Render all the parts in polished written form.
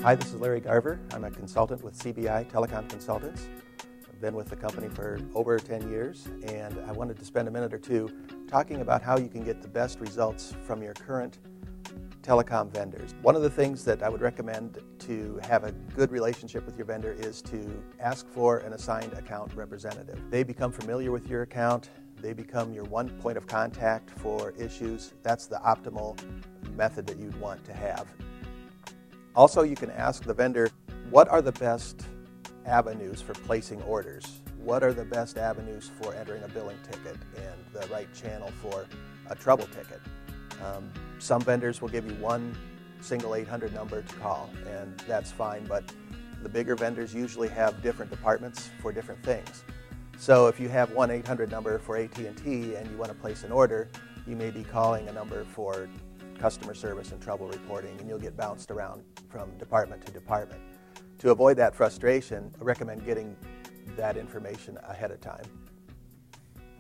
Hi, this is Larry Garver. I'm a consultant with CBI Telecom Consultants. I've been with the company for over 10 years, and I wanted to spend a minute or two talking about how you can get the best results from your current telecom vendors. One of the things that I would recommend to have a good relationship with your vendor is to ask for an assigned account representative. They become familiar with your account. They become your one point of contact for issues. That's the optimal method that you'd want to have. Also, you can ask the vendor, what are the best avenues for placing orders? What are the best avenues for entering a billing ticket and the right channel for a trouble ticket? Some vendors will give you one single 800 number to call, and that's fine, but the bigger vendors usually have different departments for different things. So if you have one 800 number for AT&T and you want to place an order, you may be calling a number for customer service and trouble reporting, and you'll get bounced around from department to department. To avoid that frustration, I recommend getting that information ahead of time.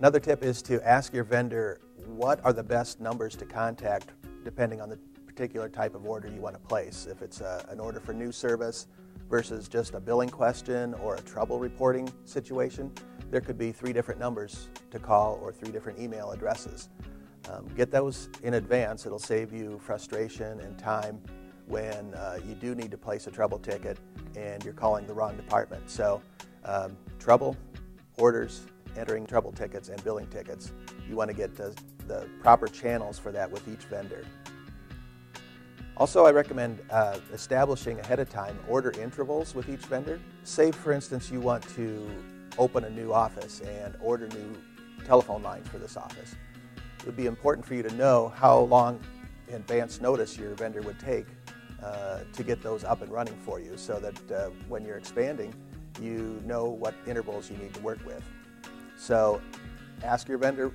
Another tip is to ask your vendor what are the best numbers to contact depending on the particular type of order you want to place. If it's an order for new service versus just a billing question or a trouble reporting situation, there could be 3 different numbers to call or 3 different email addresses. Get those in advance. It'll save you frustration and time when you do need to place a trouble ticket and you're calling the wrong department. So trouble, orders, entering trouble tickets, and billing tickets, you want to get the proper channels for that with each vendor. Also, I recommend establishing ahead of time order intervals with each vendor. Say, for instance, you want to open a new office and order new telephone lines for this office. It would be important for you to know how long in advance notice your vendor would take to get those up and running for you, so that when you're expanding, you know what intervals you need to work with. So ask your vendor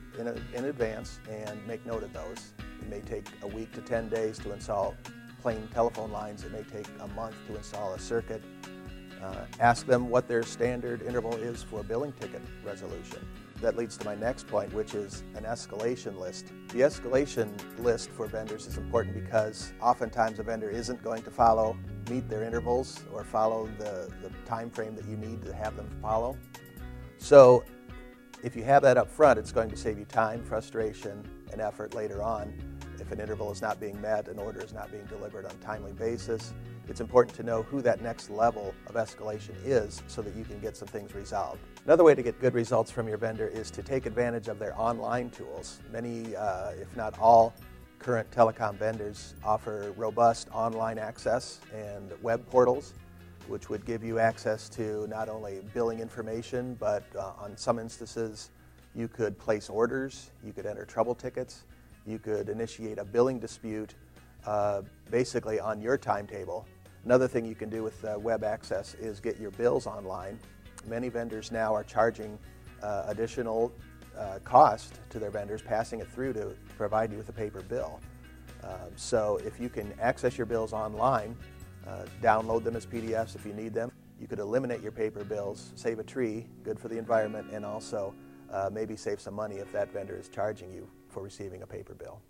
in advance and make note of those. It may take a week to 10 days to install plain telephone lines. It may take a month to install a circuit. Ask them what their standard interval is for billing ticket resolution. That leads to my next point, which is an escalation list. The escalation list for vendors is important because oftentimes a vendor isn't going to meet their intervals or follow the time frame that you need to have them follow. So if you have that up front, it's going to save you time, frustration, and effort later on. If an interval is not being met, an order is not being delivered on a timely basis, it's important to know who that next level of escalation is so that you can get some things resolved. Another way to get good results from your vendor is to take advantage of their online tools. Many, if not all, current telecom vendors offer robust online access and web portals, which would give you access to not only billing information, but on some instances, you could place orders, you could enter trouble tickets, you could initiate a billing dispute basically on your timetable. Another thing you can do with web access is get your bills online. Many vendors now are charging additional cost to their vendors, passing it through to provide you with a paper bill. So if you can access your bills online, download them as PDFs if you need them, you could eliminate your paper bills, save a tree, good for the environment, and also maybe save some money if that vendor is charging you for receiving a paper bill.